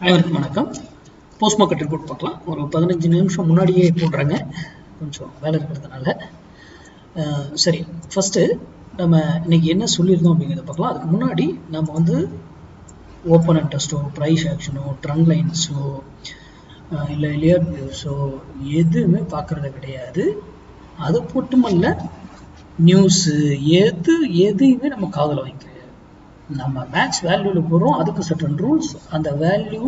அனைவருக்கும் வணக்கம். Post market report பார்க்கலாம். ஒரு 15 நிமிஷம் முன்னாடியே போடுறாங்க, கொஞ்சம் வேலை இருக்கிறதுனால. சரி, ஃபஸ்ட்டு நம்ம இன்னைக்கு என்ன சொல்லியிருந்தோம் அப்படிங்கிறத பார்க்கலாம். அதுக்கு முன்னாடி நம்ம வந்து ஓப்பன் இன்ட்ரெஸ்ட்டோ, ப்ரைஸ் ஆக்ஷனோ, ட்ரெண்ட் லைன்ஸோ, இல்லை லியர் வியூஸோ எதுவுமே பார்க்குறது கிடையாது. அது மட்டுமல்ல, நியூஸு எதையுமே நம்ம காதில் வாங்கிக்கிறோம். நம்ம மேக்ஸ் வேல்யூவில் போகிறோம், அதுக்கு சர்டன் ரூல்ஸ். அந்த வேல்யூ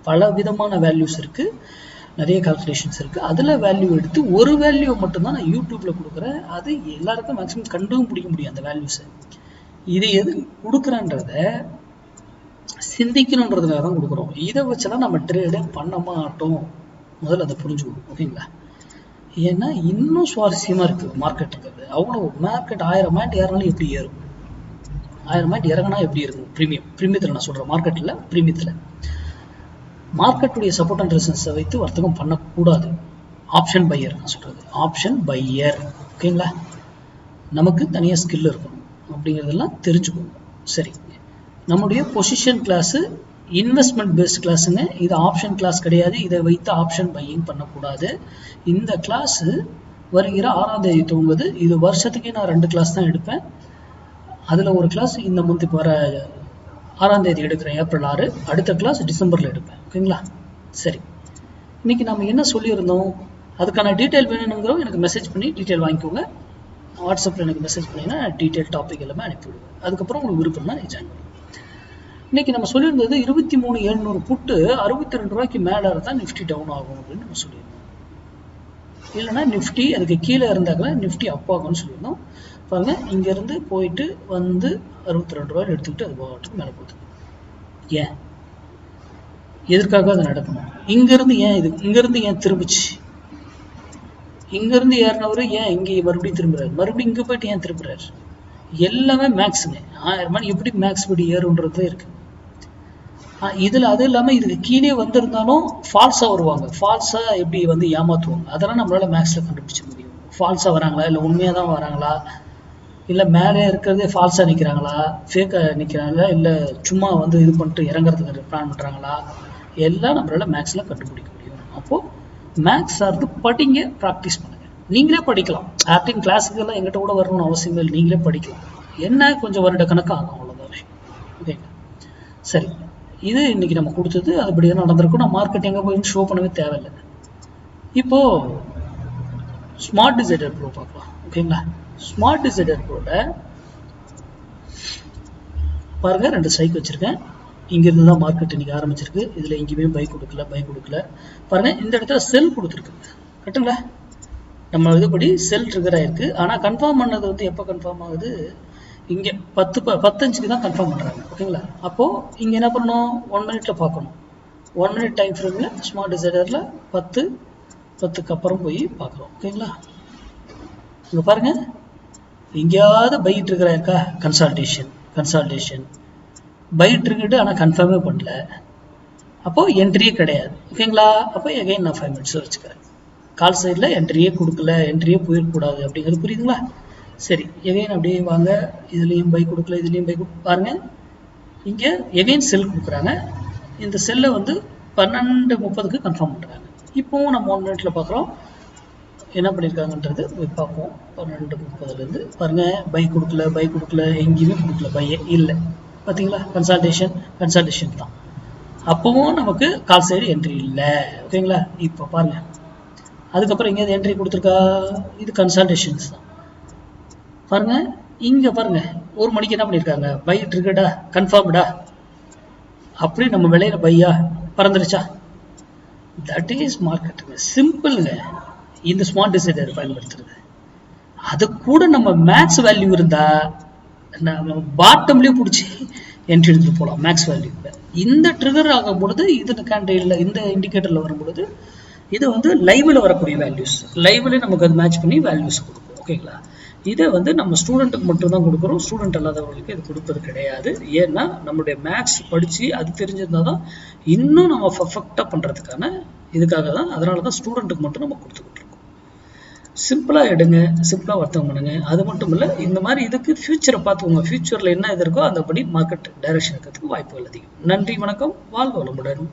பல விதமான வேல்யூஸ் இருக்குது, நிறைய கால்குலேஷன்ஸ் இருக்குது. அதில் வேல்யூ எடுத்து ஒரு வேல்யூ மட்டும்தான் நான் யூடியூப்பில் கொடுக்குறேன். அது எல்லாருக்கும் மேக்ஸிமம் கண்டும் பிடிக்க முடியும் அந்த வேல்யூஸை. இது எது கொடுக்குறேன்றத சிந்திக்கணுன்றதுக்காக தான் கொடுக்குறோம். இதை வச்செல்லாம் நம்ம ட்ரேடே பண்ண மாட்டோம். முதல்ல அதை புரிஞ்சுக்கணும், ஓகேங்களா? ஏன்னா இன்னும் சுவாரஸ்யமாக இருக்குது மார்க்கெட்டுங்கிறது. அவ்வளோ மார்க்கெட் 1000 பாயிண்ட் ஏறினாலும் எப்படி ஏறும், 1000 பாயிண்ட் இறங்கினா எப்படி இருக்கும்? ப்ரீமியத்தில் நான் சொல்கிறேன், மார்க்கெட்டில் ப்ரீமியத்தில் மார்க்கெட்டுடைய சப்போர்ட் அண்ட் ரெசிஸ்டன்ஸை வைத்து வர்த்தகம் பண்ணக்கூடாது. ஆப்ஷன் பையர் நான் சொல்கிறது, ஆப்ஷன் பையர், ஓகேங்களா? நமக்கு தனியாக ஸ்கில் இருக்கணும் அப்படிங்கிறதெல்லாம் தெரிஞ்சுக்கணும். சரி, நம்முடைய பொசிஷன் கிளாஸு இன்வெஸ்ட்மெண்ட் பேஸ்ட் கிளாஸுங்க. இது ஆப்ஷன் கிளாஸ் கிடையாது. இதை வைத்து ஆப்ஷன் பையிங் பண்ணக்கூடாது. இந்த கிளாஸு வருகிற 6ஆம் தேதி துவங்குது. இது வருஷத்துக்கே நான் 2 கிளாஸ் தான் எடுப்பேன். அதில் ஒரு கிளாஸ் இந்த மந்த் வர 6ஆம் தேதி எடுக்கிறேன், ஏப்ரல் 6. அடுத்த கிளாஸ் டிசம்பரில் எடுப்பேன், ஓகேங்களா? சரி, இன்னைக்கு நம்ம என்ன சொல்லியிருந்தோம், அதுக்கான டீட்டெயில் வேணுங்கிறோம் எனக்கு மெசேஜ் பண்ணி டீட்டெயில் வாங்கிக்கோங்க. வாட்ஸ்அப்பில் எனக்கு மெசேஜ் பண்ணிங்கன்னா டீட்டெயில் டாபிக் எல்லாமே அனுப்பிவிடுவேன். அதுக்கப்புறம் உங்களுக்கு விருப்பம் தான் நீங்கள் ஜாயின் பண்ணுங்க. இன்னைக்கு நம்ம சொல்லியிருந்தது 23,700 புட்டு 62 ரூபாய்க்கு மேலே இருந்தால் நிஃப்டி டவுன் ஆகும் அப்படின்னு நம்ம சொல்லியிருந்தோம். இல்லைன்னா நிஃப்டி அதுக்கு கீழே இருந்தாக்கல நிஃப்டி அப் ஆகும்னு சொல்லியிருந்தோம். பாருங்க, இங்கேருந்து போயிட்டு வந்து 62 ரூபாய் எடுத்துக்கிட்டு அது போகட்டுக்கு மேலே போகுது. ஏன், எதற்காக அது நடக்கணும்? இங்கேருந்து ஏன் திரும்பிச்சு? இங்கேருந்து ஏறினவர் ஏன் இங்கே மறுபடியும் திரும்புறாரு? மறுபடியும் இங்கே போயிட்டு ஏன் திரும்புறாரு? எல்லாமே மேக்ஸுங்க. 1000 மணி எப்படி மேக்ஸ் படி ஏறுன்றது இருக்கு. இதில் அது இல்லாமல் இதுக்கு கீழே வந்திருந்தாலும் ஃபால்ஸாக வருவாங்க. ஃபால்ஸாக எப்படி வந்து ஏமாற்றுவாங்க, அதெல்லாம் நம்மளால மேக்ஸில் கண்டுபிடிச்ச முடியும். ஃபால்ஸாக வராங்களா, இல்லை உண்மையாக தான் வராங்களா, இல்லை மேலே இருக்கிறதே ஃபால்ஸாக நிற்கிறாங்களா, ஃபேக்காக நிற்கிறாங்களா, இல்லை சும்மா வந்து இது பண்ணிட்டு இறங்குறதுக்கு பிளான் பண்ணுறாங்களா, எல்லாம் நம்மளால மேக்ஸில் கண்டுபிடிக்க முடியும். அப்போது மேக்ஸ் சார்ந்து படிங்க, ப்ராக்டிஸ் பண்ணுங்கள். நீங்களே படிக்கலாம். ஆக்டிங் கிளாஸுக்கெல்லாம் எங்கிட்ட கூட வரணும்னு அவசியம் இல்லை, நீங்களே படிக்கலாம். என்ன கொஞ்சம் வருட கணக்காக ஆகும், அவ்வளோதான் விஷயம், ஓகேங்க? சரி, இது இன்னைக்கு நம்ம கொடுத்தது அதுபடியாக நடந்திருக்கும். நான் மார்க்கெட் எங்கே போய் ஷோ பண்ணவே தேவையில்லை. இப்போது ஸ்மார்ட் டிசைடர் ப்ரோ பார்க்கலாம், ஓகேங்களா? ஸ்மார்ட் டிசைடர் ப்ரோட பாருங்க, 2 ஸ்ட்ரைக் வச்சிருக்கேன். இங்கிருந்து தான் மார்க்கெட் இன்னைக்கு ஆரம்பிச்சிருக்கு. இதில் எங்கேயுமே பை கொடுக்கல. பாருங்க, இந்த இடத்துல செல் கொடுத்துருக்கு, கரெக்டுங்களா? நம்ம இதுபடி செல் ட்ரிகர் ஆயிருக்கு. ஆனால் கன்ஃபார்ம் பண்ணது வந்து எப்போ கன்ஃபார்ம் ஆகுது? இங்கே 10:05 தான் கன்ஃபார்ம் பண்ணுறாங்க, ஓகேங்களா? அப்போது இங்கே என்ன பண்ணணும், 1 மினிட்ல பார்க்கணும். 1 மினிட் டைம் ஃப்ரேமில் ஸ்மார்ட் டிசைடரில் 10:10க்கு அப்புறம் போய் பார்க்குறோம், ஓகேங்களா? இங்கே பாருங்கள், எங்கேயாவது பை ட்ரிகர் ஆயிருக்கா? கன்சால்டேஷன் பை ட்ரிகர்டு, ஆனால் கன்ஃபார்மே பண்ணல. அப்போது என்ட்ரியே கிடையாது, ஓகேங்களா? அப்போ எகைன் நான் 5 மினிட்ஸ் வச்சுக்கிறேன். கால் சைடில் என்ட்ரியே கொடுக்கல, என்ட்ரியே போயிடக்கூடாது அப்படிங்கிறது புரியுதுங்களா? சரி, எகைன் அப்படியே வாங்க. இதுலேயும் பை கொடுக்கல, இதுலேயும் பை பாருங்கள். இங்கே எகைன் செல் கொடுக்குறாங்க. இந்த செல்லை வந்து 12:30க்கு கன்ஃபார்ம் பண்ணுறாங்க. இப்போவும் நம்ம 1 மினிட்ல பார்க்குறோம் என்ன பண்ணியிருக்காங்கன்றது பார்ப்போம். 12:30லேருந்து பாருங்கள், பை கொடுக்கல, எங்கேயுமே கொடுக்கல, பையே இல்லை. பார்த்தீங்களா? கன்சல்டேஷன் தான். அப்போவும் நமக்கு கால் சைடு என்ட்ரி இல்லை, ஓகேங்களா? இப்போ பாருங்கள், அதுக்கப்புறம் எங்கேயாவது என்ட்ரி கொடுத்துருக்கா? இது கன்சல்டேஷன்ஸ் தான். பாருங்க, இங்கே பாருங்க, 1 மணிக்கு என்ன பண்ணியிருக்காங்க? பை ட்ரிகர்டா, கன்ஃபார்ம்டா, அப்படி நம்ம விலையில பையா பறந்துருச்சா? That is மார்க்கெட்டுங்க, சிம்பிளுங்க. இந்த ஸ்மார்ட் டிசைடர் பயன்படுத்துறது, அது கூட நம்ம மேக்ஸ் வேல்யூ இருந்தா நம்ம பாட்டம்லேயே பிடிச்சி என்ட்ரி எடுத்துட்டு போகலாம். மேக்ஸ் வேல்யூ இந்த ட்ரிகர் ஆகும் பொழுது, இது கேண்டில் இந்த இண்டிகேட்டரில் வரும் பொழுது, இது வந்து லைவில் வரக்கூடிய வேல்யூஸ், லைவ்ல நமக்கு அது மேட்ச் பண்ணி வேல்யூஸ் கொடுக்கும், ஓகேங்களா? இதை வந்து நம்ம ஸ்டூடெண்ட்டுக்கு மட்டும்தான் கொடுக்குறோம். ஸ்டூடெண்ட் அல்லாதவர்களுக்கு இது கொடுப்பது கிடையாது. ஏன்னா நம்மளுடைய மேக்ஸ் படித்து அது தெரிஞ்சிருந்தால் தான் இன்னும் நம்ம பர்ஃபெக்டாக பண்ணுறதுக்கான இதுக்காக தான். அதனால தான் ஸ்டூடெண்ட்டுக்கு மட்டும் நம்ம கொடுத்துக்கிட்டு இருக்கோம். சிம்பிளாக எடுங்க, சிம்பிளாக வர்த்தகம் பண்ணுங்க. அது மட்டும் இல்லை, இந்த மாதிரி இதுக்கு ஃபியூச்சரை பார்த்துக்கோங்க. ஃபியூச்சரில் என்ன இது இருக்கோ அந்தபடி மார்க்கெட் டைரக்ஷன் இருக்கிறதுக்கு வாய்ப்புகள் அதிகம். நன்றி, வணக்கம், வாழ்க வளமுடன்.